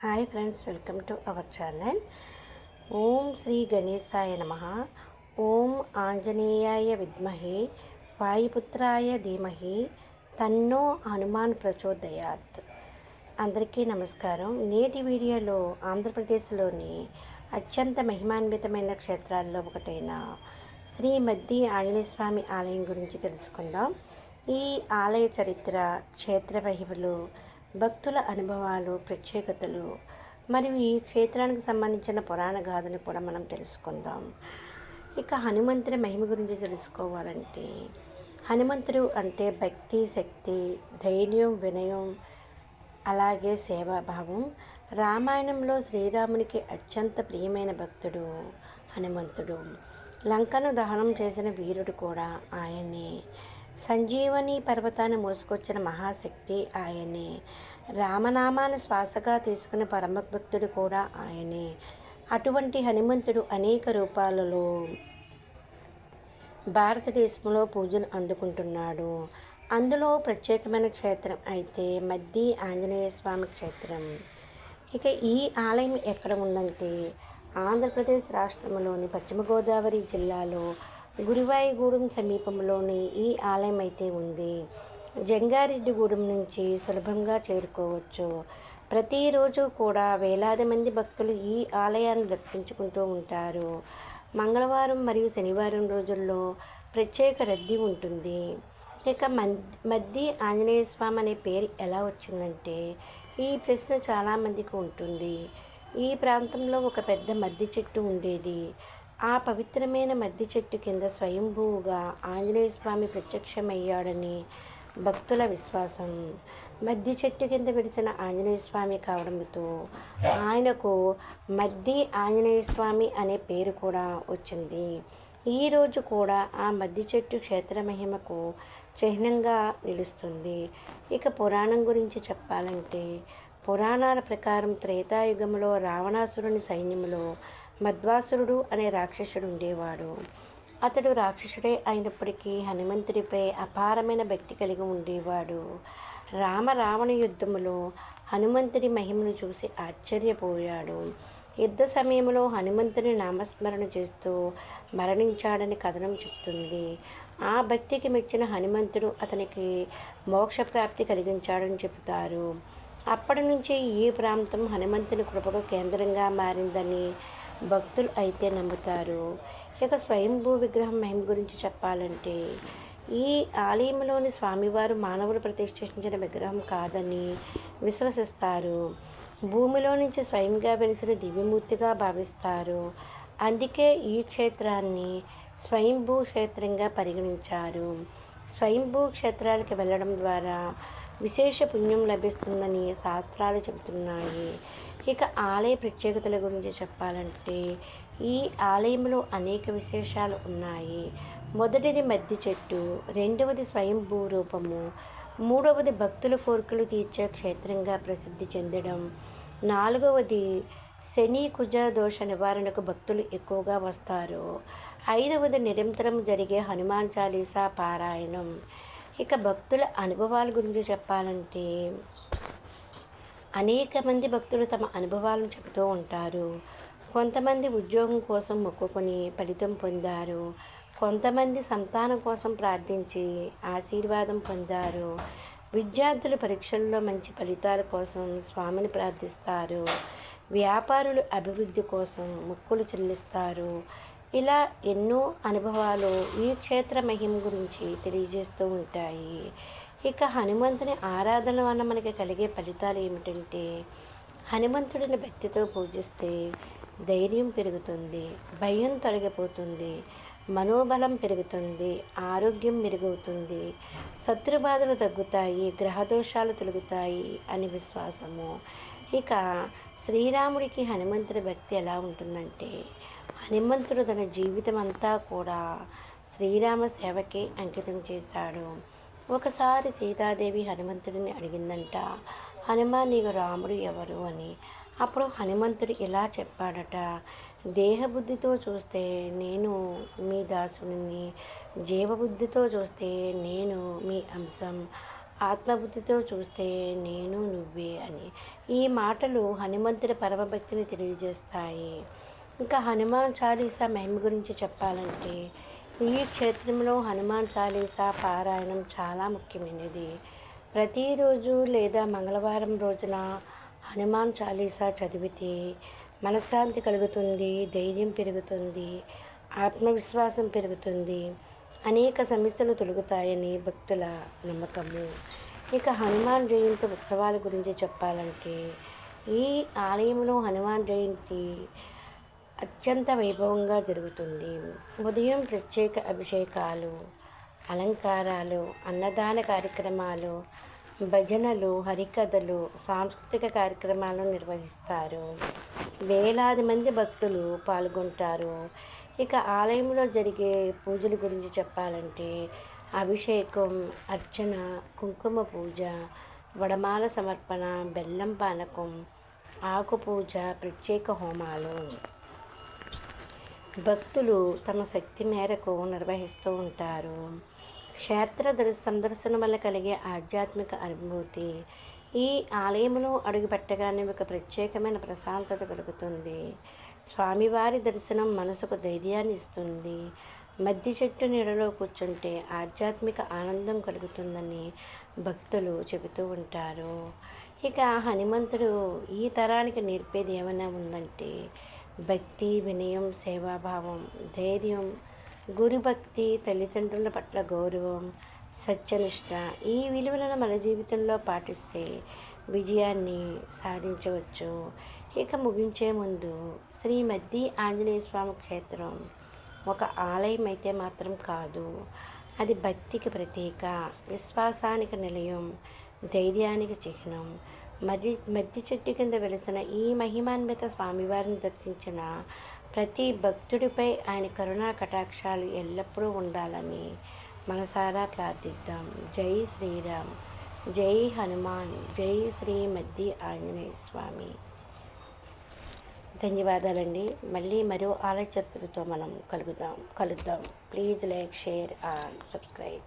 Hi friends, welcome to our channel. ఓం శ్రీ గణేశాయ నమః. ఓం ఆంజనేయాయ విద్మహే వాయుపుత్రాయ ధీమహి తన్నో హనుమాన్ ప్రచోదయాత్. అందరికీ నమస్కారం. నేటి వీడియోలో ఆంధ్రప్రదేశ్లోని అత్యంత మహిమాన్వితమైన క్షేత్రాల్లో ఒకటైన శ్రీ మద్ది ఆంజనేయ స్వామి ఆలయం గురించి తెలుసుకుందాం. ఈ ఆలయ చరిత్ర, క్షేత్ర మహిమలు, భక్తుల అనుభవాలు, ప్రత్యేకతలు మరియు ఈ క్షేత్రానికి సంబంధించిన పురాణ గాథను కూడా మనం తెలుసుకుందాం. ఇక హనుమంతుడి మహిమ గురించి తెలుసుకోవాలంటే, హనుమంతుడు అంటే భక్తి, శక్తి, ధైర్యం, వినయం, అలాగే సేవాభావం. రామాయణంలో శ్రీరామునికి అత్యంత ప్రియమైన భక్తుడు హనుమంతుడు. లంకను దహనం చేసిన వీరుడు కూడా ఆయనే. సంజీవని పర్వతాన్ని మోసుకొచ్చిన మహాశక్తి ఆయనే. రామనామాన్ని శ్వాసగా తీసుకున్న పరమభక్తుడు కూడా ఆయనే. అటువంటి హనుమంతుడు అనేక రూపాలలో భారతదేశంలో పూజలు అందుకుంటున్నాడు. అందులో ప్రత్యేకమైన క్షేత్రం అయితే మద్ది ఆంజనేయ స్వామి క్షేత్రం. ఇక ఈ ఆలయం ఎక్కడ ఉందంటే, ఆంధ్రప్రదేశ్ రాష్ట్రంలోని పశ్చిమ గోదావరి జిల్లాలో గురువాయిగూడెం సమీపంలోని ఈ ఆలయం అయితే ఉంది. జంగారెడ్డిగూడెం నుంచి సులభంగా చేరుకోవచ్చు. ప్రతిరోజు కూడా వేలాది మంది భక్తులు ఈ ఆలయాన్ని దర్శించుకుంటూ ఉంటారు. మంగళవారం మరియు శనివారం రోజుల్లో ప్రత్యేక రద్దీ ఉంటుంది. ఇక మద్ది ఆంజనేయ స్వామి అనే పేరు ఎలా వచ్చిందంటే, ఈ ప్రశ్న చాలామందికి ఉంటుంది. ఈ ప్రాంతంలో ఒక పెద్ద మద్ది చెట్టు ఉండేది. ఆ పవిత్రమైన మద్ది చెట్టు కింద స్వయంభూగా ఆంజనేయ స్వామి ప్రత్యక్షమయ్యాడని భక్తుల విశ్వాసం. మద్ది చెట్టు కింద వెలిసిన ఆంజనేయ స్వామి కావడంతో ఆయనకు మద్ది ఆంజనేయ స్వామి అనే పేరు కూడా వచ్చింది. ఈరోజు కూడా ఆ మద్ది చెట్టు క్షేత్ర మహిమకు చిహ్నంగా నిలుస్తుంది. ఇక పురాణం గురించి చెప్పాలంటే, పురాణాల ప్రకారం త్రేతాయుగంలో రావణాసురుని సైన్యంలో మధ్వాసురుడు అనే రాక్షసుడు ఉండేవాడు. అతడు రాక్షసుడే అయినప్పటికీ హనుమంతుడిపై అపారమైన భక్తి కలిగి ఉండేవాడు. రావణ యుద్ధంలో హనుమంతుడి మహిమను చూసి ఆశ్చర్యపోయాడు. యుద్ధ సమయంలో హనుమంతుని నామస్మరణ చేస్తూ మరణించాడని కథనం చెప్తుంది. ఆ భక్తికి మెచ్చిన హనుమంతుడు అతనికి మోక్షప్రాప్తి కలిగించాడని చెబుతారు. అప్పటి నుంచి ఈ ప్రాంతం హనుమంతుని కృపకు కేంద్రంగా మారిందని భక్తులు అయితే నమ్ముతారు. ఇక స్వయంభూ విగ్రహం మహిమ గురించి చెప్పాలంటే, ఈ ఆలయంలోని స్వామివారు మానవులు ప్రతిష్ఠించిన విగ్రహం కాదని విశ్వసిస్తారు. భూమిలో నుంచి స్వయంగా వెలిసిన దివ్యమూర్తిగా భావిస్తారు. అందుకే ఈ క్షేత్రాన్ని స్వయంభూ క్షేత్రంగా పరిగణించారు. స్వయంభూ క్షేత్రాలకు వెళ్ళడం ద్వారా విశేష పుణ్యం లభిస్తుందని శాస్త్రాలు చెబుతున్నాయి. ఇక ఆలయ ప్రత్యేకతల గురించి చెప్పాలంటే, ఈ ఆలయంలో అనేక విశేషాలు ఉన్నాయి. మొదటిది మద్ది చెట్టు, రెండవది స్వయంభూ రూపము, మూడవది భక్తుల కోరికలు తీర్చే క్షేత్రంగా ప్రసిద్ధి చెందడం, నాలుగవది శని కుజ దోష నివారణకు భక్తులు ఎక్కువగా వస్తారు, ఐదవది నిరంతరం జరిగే హనుమాన్ చాలీసా పారాయణం. ఇక భక్తుల అనుభవాల గురించి చెప్పాలంటే, అనేక మంది భక్తులు తమ అనుభవాలను చెబుతూ ఉంటారు. కొంతమంది ఉద్యోగం కోసం మొక్కుకొని ఫలితం పొందారు. కొంతమంది సంతానం కోసం ప్రార్థించి ఆశీర్వాదం పొందారు. విద్యార్థులు పరీక్షల్లో మంచి ఫలితాల కోసం స్వామిని ప్రార్థిస్తారు. వ్యాపారులు అభివృద్ధి కోసం మొక్కులు చెల్లిస్తారు. ఇలా ఎన్నో అనుభవాలు ఈ క్షేత్ర మహిమ గురించి తెలియజేస్తూ ఉంటాయి. ఇక హనుమంతుని ఆరాధన వల్ల మనకి కలిగే ఫలితాలు ఏమిటంటే, హనుమంతుడిని భక్తితో పూజిస్తే ధైర్యం పెరుగుతుంది, భయం తొలగిపోతుంది, మనోబలం పెరుగుతుంది, ఆరోగ్యం మెరుగవుతుంది, శత్రుబాధలు తగ్గుతాయి, గ్రహదోషాలు తొలగుతాయి అని విశ్వాసము. ఇక శ్రీరాముడికి హనుమంతుడి భక్తి ఎలా ఉంటుందంటే, హనుమంతుడు తన జీవితం అంతా కూడా శ్రీరామ సేవకే అంకితం చేశాడు. ఒకసారి సీతాదేవి హనుమంతుడిని అడిగిందంట, హనుమాన్, నీకు రాముడు ఎవరు అని. అప్పుడు హనుమంతుడు ఇలా చెప్పాడట, దేహబుద్ధితో చూస్తే నేను మీ దాసుడిని, జీవబుద్ధితో చూస్తే నేను మీ అంశం. ఆత్మబుద్ధితో చూస్తే నేను నువ్వే అని. ఈ మాటలు హనుమంతుడి పరమభక్తిని తెలియజేస్తాయి. ఇంకా హనుమాన్ చాలీసా మహిమ గురించి చెప్పాలంటే, ఈ క్షేత్రంలో హనుమాన్ చాలీసా పారాయణం చాలా ముఖ్యమైనది. ప్రతిరోజు లేదా మంగళవారం రోజున హనుమాన్ చాలీసా చదివితే మనశ్శాంతి కలుగుతుంది, ధైర్యం పెరుగుతుంది, ఆత్మవిశ్వాసం పెరుగుతుంది, అనేక సమస్యలు తొలగుతాయని భక్తుల నమ్మకము. ఇక హనుమాన్ జయంతి ఉత్సవాల గురించి చెప్పాలంటే, ఈ ఆలయంలో హనుమాన్ జయంతి అత్యంత వైభవంగా జరుగుతుంది. ఉదయం ప్రత్యేక అభిషేకాలు, అలంకారాలు, అన్నదాన కార్యక్రమాలు, భజనలు, హరికథలు, సాంస్కృతిక కార్యక్రమాలను నిర్వహిస్తారు. వేలాది మంది భక్తులు పాల్గొంటారు. ఇక ఆలయంలో జరిగే పూజల గురించి చెప్పాలంటే, అభిషేకం, అర్చన, కుంకుమ పూజ, వడమాల సమర్పణ, బెల్లం పానకం, ఆకు పూజ, ప్రత్యేక హోమాలు భక్తులు తమ శక్తి మేరకు నిర్వహిస్తూ ఉంటారు. క్షేత్ర సందర్శన వల్ల కలిగే ఆధ్యాత్మిక అనుభూతి. ఈ ఆలయంలో అడుగుపెట్టగానే ఒక ప్రత్యేకమైన ప్రశాంతత కలుగుతుంది. స్వామివారి దర్శనం మనసుకు ధైర్యాన్ని ఇస్తుంది. మద్ది చెట్టు నీడలో కూర్చుంటే ఆధ్యాత్మిక ఆనందం కలుగుతుందని భక్తులు చెబుతూ ఉంటారు. ఇక హనుమంతుడు ఈ తరానికి నేర్పేది ఏమైనా ఉందంటే, భక్తి, వినయం, సేవాభావం, ధైర్యం, గురుభక్తి, తల్లిదండ్రుల పట్ల గౌరవం, సత్యనిష్ట. ఈ విలువలను మన జీవితంలో పాటిస్తే విజయాన్ని సాధించవచ్చు. ఇక ముగించే ముందు, శ్రీ మద్ది ఆంజనేయ స్వామి క్షేత్రం ఒక ఆలయం అయితే మాత్రం కాదు, అది భక్తికి ప్రతీక, విశ్వాసానికి నిలయం, ధైర్యానికి చిహ్నం. మద్ది చెట్టు కింద వెలిసిన ఈ మహిమాన్విత స్వామివారిని దర్శించిన ప్రతి భక్తుడిపై ఆయన కరుణా కటాక్షాలు ఎల్లప్పుడూ ఉండాలని మనసారా ప్రార్థిద్దాం. జై శ్రీరామ్, జై హనుమాన్, జై శ్రీ మద్ది ఆంజనేయ స్వామి. ధన్యవాదాలండి. మళ్ళీ మరో ఆలయ చరిత్రతో మనం కలుద్దాం. Please like, share and subscribe.